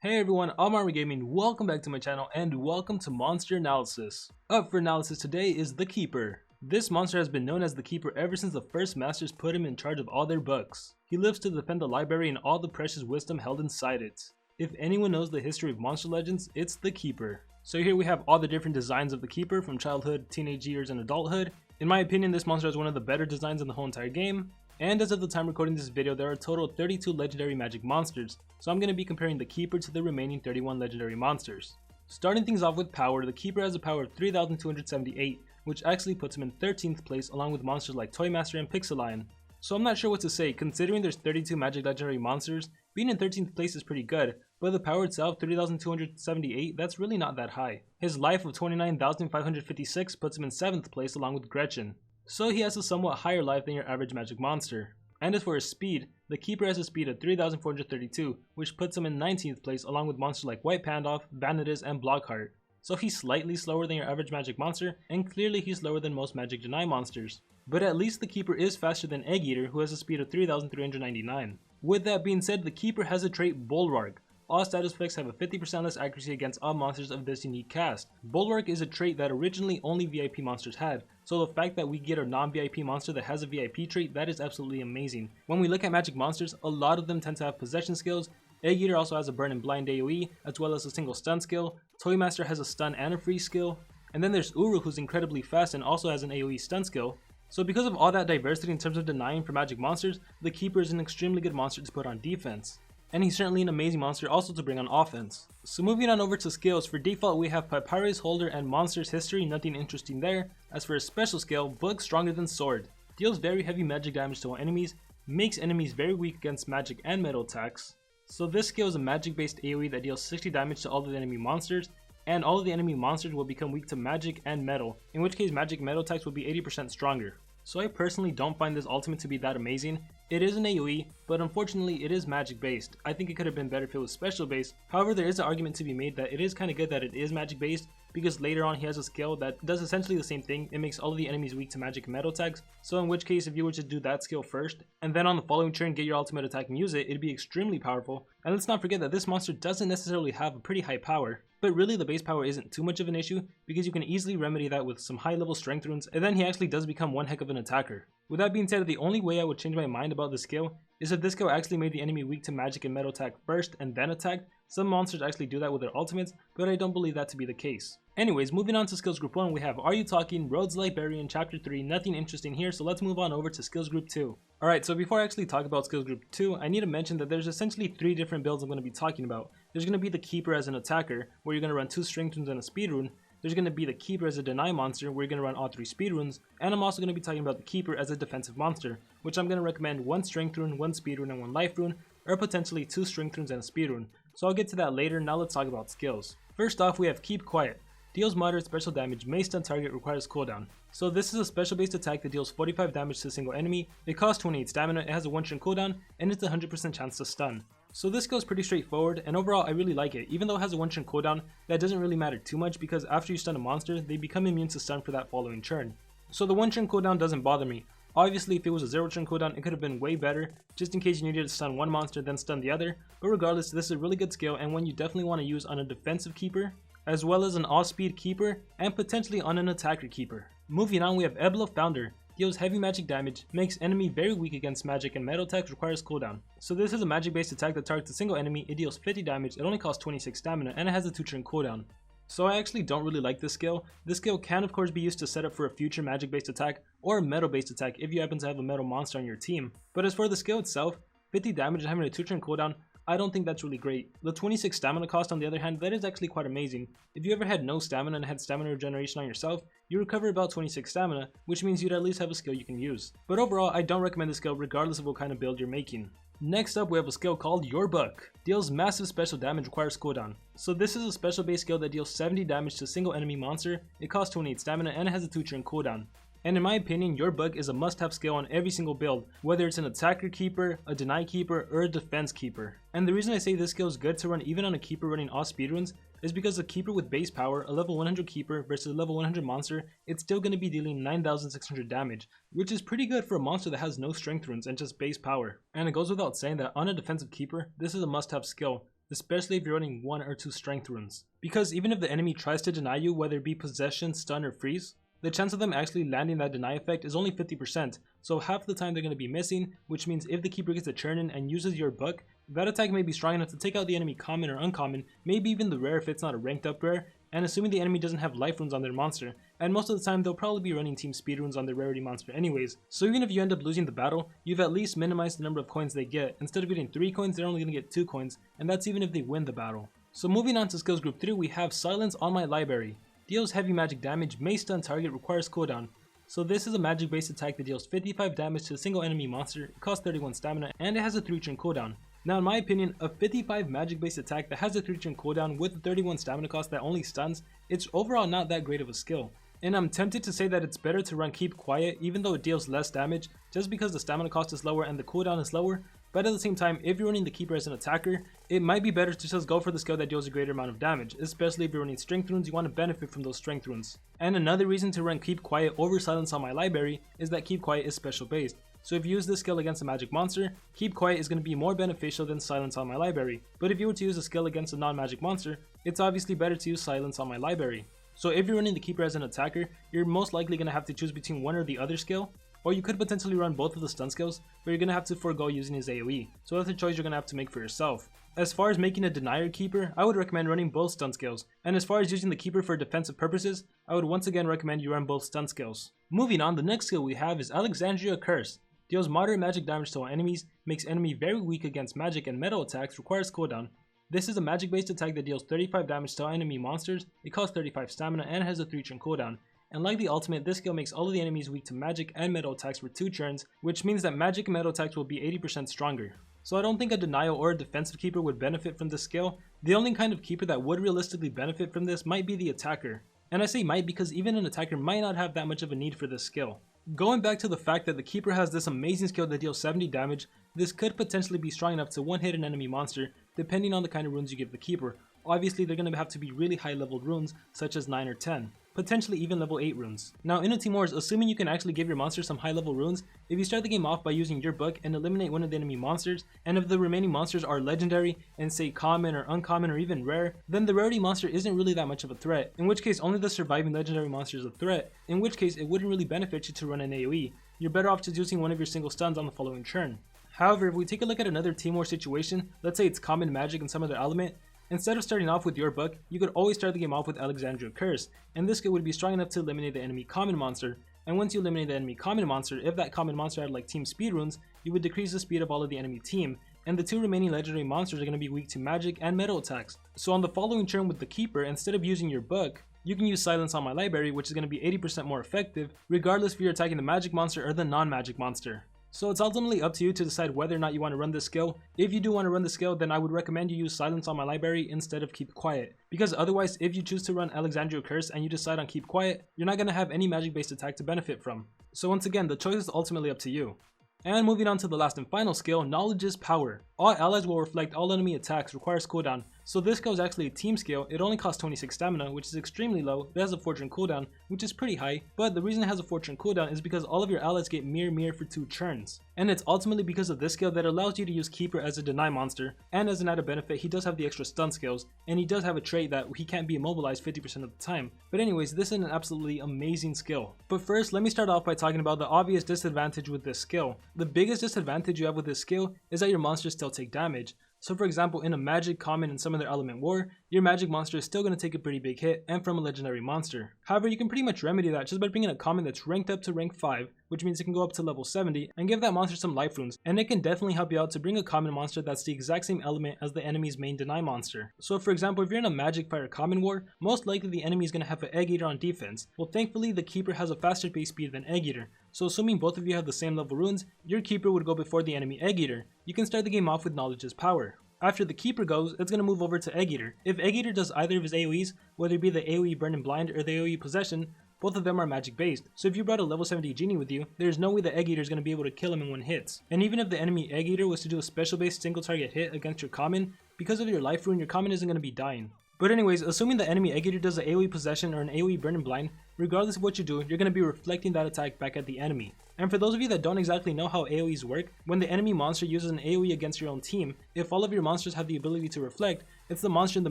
Hey everyone, I'm Gaming. Welcome back to my channel and welcome to Monster Analysis. Up for analysis today is the Keeper. This monster has been known as the Keeper ever since the first masters put him in charge of all their books. He lives to defend the library and all the precious wisdom held inside it. If anyone knows the history of monster legends, it's the Keeper. So here we have all the different designs of the Keeper from childhood, teenage years, and adulthood. In my opinion, this monster is one of the better designs in the whole entire game. And as of the time recording this video, there are a total of 32 legendary magic monsters, so I'm going to be comparing the Keeper to the remaining 31 legendary monsters. Starting things off with power, the Keeper has a power of 3278, which actually puts him in 13th place along with monsters like Toymaster and Pixeline. So I'm not sure what to say, considering there's 32 magic legendary monsters, being in 13th place is pretty good, but the power itself, 3278, that's really not that high. His life of 29,556 puts him in 7th place along with Gretchen. So he has a somewhat higher life than your average magic monster. And as for his speed, the Keeper has a speed of 3,432, which puts him in 19th place along with monsters like White Pandoff, Vanitas, and Blockheart. So he's slightly slower than your average magic monster, and clearly he's slower than most magic deny monsters. But at least the Keeper is faster than Egg Eater, who has a speed of 3,399. With that being said, the Keeper has a trait Bulwark. All status effects have a 50% less accuracy against all monsters of this unique cast. Bulwark is a trait that originally only VIP monsters had, so the fact that we get a non-VIP monster that has a VIP trait, that is absolutely amazing. When we look at magic monsters, a lot of them tend to have possession skills. Egg Eater also has a burn and blind AoE, as well as a single stun skill. Toymaster has a stun and a freeze skill. And then there's Uru, who's incredibly fast and also has an AoE stun skill. So because of all that diversity in terms of denying for magic monsters, the Keeper is an extremely good monster to put on defense. And he's certainly an amazing monster also to bring on offense. So moving on over to skills, for default we have Papyrus Holder and Monsters History, nothing interesting there. As for his special skill, Book Stronger Than Sword. Deals very heavy magic damage to all enemies, makes enemies very weak against magic and metal attacks. So this skill is a magic based AoE that deals 60 damage to all of the enemy monsters, and all of the enemy monsters will become weak to magic and metal, in which case magic metal attacks will be 80% stronger. So I personally don't find this ultimate to be that amazing. It is an AoE, but unfortunately it is magic based. I think it could have been better if it was special based. However, there is an argument to be made that it is kind of good that it is magic based, because later on he has a skill that does essentially the same thing. It makes all of the enemies weak to magic and metal attacks, so in which case if you were to do that skill first, and then on the following turn get your ultimate attack and use it, it'd be extremely powerful. And let's not forget that this monster doesn't necessarily have a pretty high power. But really the base power isn't too much of an issue, because you can easily remedy that with some high level strength runes, and then he actually does become one heck of an attacker. With that being said, the only way I would change my mind about this skill is if this skill actually made the enemy weak to magic and metal attack first and then attack. Some monsters actually do that with their ultimates, but I don't believe that to be the case. Anyways, moving on to skills group 1, we have Are You Talking, Rhodes Librarian, chapter 3, nothing interesting here, so let's move on over to skills group 2. Alright, so before I actually talk about skills group 2, I need to mention that there's essentially 3 different builds I'm going to be talking about. There's going to be the Keeper as an attacker, where you're going to run 2 strength runes and a speed rune. There's going to be the Keeper as a deny monster, where you're going to run all 3 speed runes. And I'm also going to be talking about the Keeper as a defensive monster, which I'm going to recommend 1 strength rune, 1 speed rune, and 1 life rune, or potentially 2 strength runes and a speed rune. So I'll get to that later. Now let's talk about skills. First off, we have Keep Quiet. Deals moderate special damage, may stun target, requires cooldown. So this is a special based attack that deals 45 damage to a single enemy. It costs 28 stamina, it has a 1 turn cooldown, and it's a 100% chance to stun. So this skill is pretty straightforward, and overall I really like it. Even though it has a 1 turn cooldown, that doesn't really matter too much, because after you stun a monster, they become immune to stun for that following turn. So the 1 turn cooldown doesn't bother me. Obviously if it was a 0 turn cooldown, it could have been way better, just in case you needed to stun one monster then stun the other. But regardless, this is a really good skill and one you definitely want to use on a defensive Keeper, as well as an all-speed Keeper, and potentially on an attacker Keeper. Moving on, we have Ebla Founder. Deals heavy magic damage, makes enemy very weak against magic, and metal attacks, requires cooldown. So this is a magic based attack that targets a single enemy, it deals 50 damage, it only costs 26 stamina, and it has a 2 turn cooldown. So I actually don't really like this skill. This skill can of course be used to set up for a future magic based attack, or a metal based attack if you happen to have a metal monster on your team. But as for the skill itself, 50 damage and having a 2 turn cooldown, I don't think that's really great. The 26 stamina cost on the other hand, that is actually quite amazing. If you ever had no stamina and had stamina regeneration on yourself, you recover about 26 stamina, which means you'd at least have a skill you can use. But overall, I don't recommend this skill regardless of what kind of build you're making. Next up, we have a skill called Your Book. Deals massive special damage, requires cooldown. So this is a special base skill that deals 70 damage to a single enemy monster, it costs 28 stamina, and it has a 2 turn cooldown. And in my opinion, Your Book is a must-have skill on every single build, whether it's an attacker Keeper, a deny Keeper, or a defense Keeper. And the reason I say this skill is good to run even on a Keeper running all speedruns is because a Keeper with base power, a level 100 Keeper versus a level 100 monster, it's still going to be dealing 9,600 damage, which is pretty good for a monster that has no strength runes and just base power. And it goes without saying that on a defensive Keeper, this is a must-have skill. especially if you're running 1 or 2 strength runes. Because even if the enemy tries to deny you, whether it be possession, stun, or freeze, the chance of them actually landing that deny effect is only 50%, so half the time they're going to be missing, which means if the keeper gets a turn in and uses your book, that attack may be strong enough to take out the enemy common or uncommon, maybe even the rare if it's not a ranked up rare, and assuming the enemy doesn't have life runes on their monster, and most of the time they'll probably be running team speed runes on their rarity monster anyways, so even if you end up losing the battle, you've at least minimized the number of coins they get. Instead of getting 3 coins, they're only going to get 2 coins, and that's even if they win the battle. So moving on to skills group 3, we have Silence on My Library. Deals heavy magic damage, may stun target, requires cooldown. So this is a magic based attack that deals 55 damage to a single enemy monster, it costs 31 stamina, and it has a 3 turn cooldown. Now in my opinion, a 55 magic based attack that has a 3 turn cooldown with a 31 stamina cost that only stuns, it's overall not that great of a skill. And I'm tempted to say that it's better to run Keep Quiet even though it deals less damage, just because the stamina cost is lower and the cooldown is lower, but at the same time, if you're running the Keeper as an attacker, it might be better to just go for the skill that deals a greater amount of damage, especially if you're running strength runes, you want to benefit from those strength runes. And another reason to run Keep Quiet over Silence on My Library is that Keep Quiet is special based. So if you use this skill against a magic monster, Keep Quiet is going to be more beneficial than Silence on My Library. But if you were to use a skill against a non-magic monster, it's obviously better to use Silence on My Library. So if you're running the Keeper as an attacker, you're most likely going to have to choose between one or the other skill, or you could potentially run both of the stun skills, but you're going to have to forego using his AoE, so that's a choice you're going to have to make for yourself. As far as making a denier keeper, I would recommend running both stun skills, and as far as using the keeper for defensive purposes, I would once again recommend you run both stun skills. Moving on, the next skill we have is Alexandria Curse. Deals moderate magic damage to all enemies, makes enemy very weak against magic and metal attacks, requires cooldown. This is a magic based attack that deals 35 damage to all enemy monsters, it costs 35 stamina and has a 3 turn cooldown. And like the ultimate, this skill makes all of the enemies weak to magic and metal attacks for 2 turns, which means that magic and metal attacks will be 80% stronger. So I don't think a denial or a defensive keeper would benefit from this skill. The only kind of keeper that would realistically benefit from this might be the attacker. And I say might because even an attacker might not have that much of a need for this skill. Going back to the fact that the keeper has this amazing skill that deals 70 damage, this could potentially be strong enough to one-hit an enemy monster, depending on the kind of runes you give the keeper. Obviously they're going to have to be really high leveled runes, such as 9 or 10. Potentially even level 8 runes. Now in a Team Wars, assuming you can actually give your monster some high level runes, if you start the game off by using your book and eliminate one of the enemy monsters, and if the remaining monsters are legendary and say common or uncommon or even rare, then the rarity monster isn't really that much of a threat, in which case only the surviving legendary monster is a threat, in which case it wouldn't really benefit you to run an AoE. You're better off just using one of your single stuns on the following turn. However, if we take a look at another Team War situation, let's say it's common magic and some other element, instead of starting off with your book, you could always start the game off with Alexandria Curse, and this skill would be strong enough to eliminate the enemy common monster, and once you eliminate the enemy common monster, if that common monster had like team speed runes, you would decrease the speed of all of the enemy team, and the 2 remaining legendary monsters are going to be weak to magic and metal attacks. So on the following turn with the keeper, instead of using your book, you can use Silence on My Library, which is going to be 80% more effective, regardless if you're attacking the magic monster or the non-magic monster. So it's ultimately up to you to decide whether or not you want to run this skill. If you do want to run the skill, then I would recommend you use Silence on My Library instead of Keep Quiet. Because otherwise, if you choose to run Alexandria Curse and you decide on Keep Quiet, you're not going to have any magic based attack to benefit from. So once again, the choice is ultimately up to you. And moving on to the last and final skill, Knowledge is Power. All allies will reflect all enemy attacks, requires cooldown. So this skill is actually a team skill, it only costs 26 stamina, which is extremely low, it has a 4 turn cooldown, which is pretty high, but the reason it has a 4 turn cooldown is because all of your allies get mirror for 2 turns. And it's ultimately because of this skill that allows you to use Keeper as a deny monster, and as an added benefit he does have the extra stun skills, and he does have a trait that he can't be immobilized 50% of the time. But anyways, this is an absolutely amazing skill. But first, let me start off by talking about the obvious disadvantage with this skill. The biggest disadvantage you have with this skill is that your monsters still take damage. So for example, in a magic, common, and some other element war, your magic monster is still going to take a pretty big hit, and from a legendary monster. However, you can pretty much remedy that just by bringing a common that's ranked up to rank 5, which means it can go up to level 70, and give that monster some life runes, and it can definitely help you out to bring a common monster that's the exact same element as the enemy's main deny monster. So for example, if you're in a magic fire common war, most likely the enemy is going to have an egg eater on defense. Well, thankfully the keeper has a faster base speed than egg eater. So assuming both of you have the same level runes, your keeper would go before the enemy egg eater. You can start the game off with Knowledge is Power. After the keeper goes, it's going to move over to Egg Eater. If Egg Eater does either of his AoEs, whether it be the AoE Burn and Blind or the AoE Possession, both of them are magic based. So if you brought a level 70 genie with you, there's no way the Egg Eater is going to be able to kill him in 1 hit. And even if the enemy Egg Eater was to do a special based single target hit against your common, because of your life rune, your common isn't going to be dying. But anyways, assuming the enemy Egg Eater does an AoE possession or an AoE burn and blind, regardless of what you do, you're going to be reflecting that attack back at the enemy. And for those of you that don't exactly know how AoEs work, when the enemy monster uses an AoE against your own team, if all of your monsters have the ability to reflect, it's the monster in the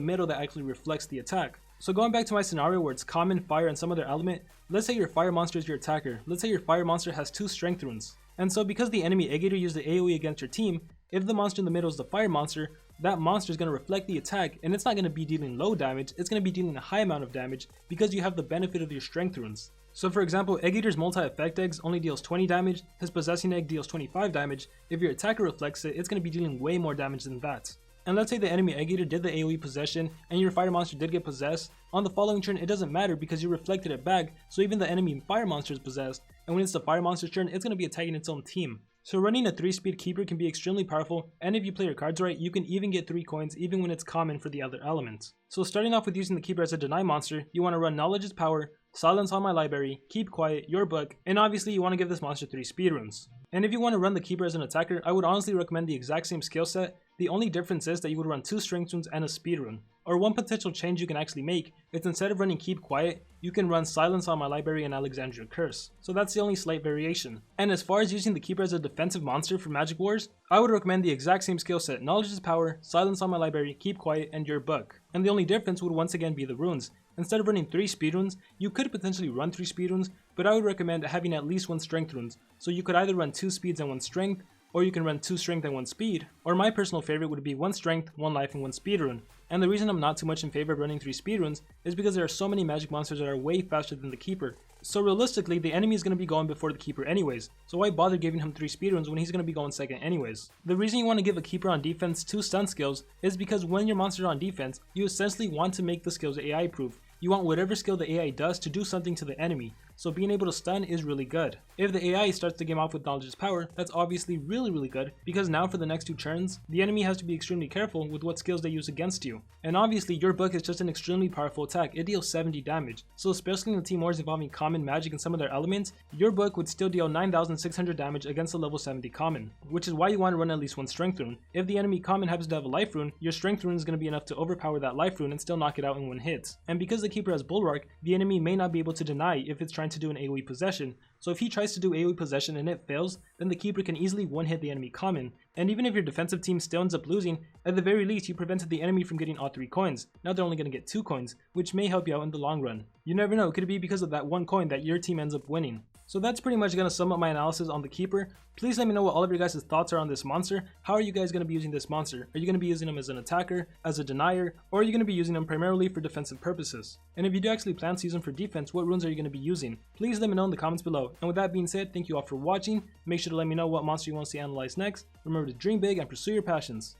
middle that actually reflects the attack. So going back to my scenario where it's common, fire, and some other element, let's say your fire monster is your attacker. Let's say your fire monster has 2 strength runes. And so because the enemy Egg Eater used the AoE against your team, if the monster in the middle is the fire monster, that monster is going to reflect the attack, and it's not going to be dealing low damage, it's going to be dealing a high amount of damage because you have the benefit of your strength runes. So for example, Egg Eater's multi-effect eggs only deals 20 damage, his possessing egg deals 25 damage. If your attacker reflects it, it's going to be dealing way more damage than that. And let's say the enemy Egg Eater did the AoE possession and your fire monster did get possessed, on the following turn it doesn't matter because you reflected it back, so even the enemy fire monster is possessed, and when it's the fire monster's turn, it's going to be attacking its own team. So running a 3-speed keeper can be extremely powerful, and if you play your cards right, you can even get 3 coins even when it's common for the other elements. So starting off with using the keeper as a deny monster, you want to run Knowledge is Power, Silence on My Library, Keep Quiet, Your Book, and obviously you want to give this monster 3 speed runes. And if you want to run the keeper as an attacker, I would honestly recommend the exact same skill set. The only difference is that you would run 2 strength runes and a speed rune. Or one potential change you can actually make is instead of running Keep Quiet, you can run Silence on My Library and Alexandria Curse. So that's the only slight variation. And as far as using the keeper as a defensive monster for Magic Wars, I would recommend the exact same skill set: Knowledge is Power, Silence on My Library, Keep Quiet, and Your Book. And the only difference would once again be the runes. Instead of running 3 speed runes, you could potentially run 3 speed runes, but I would recommend having at least 1 strength runes. So you could either run 2 speeds and 1 strength, or you can run 2 strength and 1 speed, or my personal favorite would be 1 strength, 1 life, and 1 speed rune. And the reason I'm not too much in favor of running 3 speed runes is because there are so many magic monsters that are way faster than the keeper. So realistically, the enemy is going to be going before the keeper anyways, so why bother giving him 3 speed runes when he's going to be going second anyways? The reason you want to give a keeper on defense 2 stun skills is because when your monster is on defense, you essentially want to make the skills AI proof. You want whatever skill the AI does to do something to the enemy, so being able to stun is really good. If the AI starts the game off with Knowledge is Power, that's obviously really good, because now for the next 2 turns, the enemy has to be extremely careful with what skills they use against you. And obviously, Your Book is just an extremely powerful attack. It deals 70 damage, so especially in the team wars involving common, magic, and some of their elements, Your Book would still deal 9,600 damage against a level 70 common, which is why you want to run at least 1 strength rune. If the enemy common happens to have a life rune, your strength rune is going to be enough to overpower that life rune and still knock it out in 1 hit. And because the keeper has Bulwark, the enemy may not be able to deny if it's trying to do an AoE possession. So if he tries to do AoE possession and it fails, then the keeper can easily 1-hit the enemy common. And even if your defensive team still ends up losing, at the very least you prevented the enemy from getting all 3 coins. Now they're only going to get 2 coins, which may help you out in the long run. You never know, it could be because of that 1 coin that your team ends up winning. So that's pretty much going to sum up my analysis on the keeper. Please let me know what all of your guys' thoughts are on this monster. How are you guys going to be using this monster? Are you going to be using him as an attacker, as a denier, or are you going to be using him primarily for defensive purposes? And if you do actually plan to use him for defense, what runes are you going to be using? Please let me know in the comments below. And with that being said, thank you all for watching. Make sure to let me know what monster you want to see analyzed next. Remember to dream big and pursue your passions.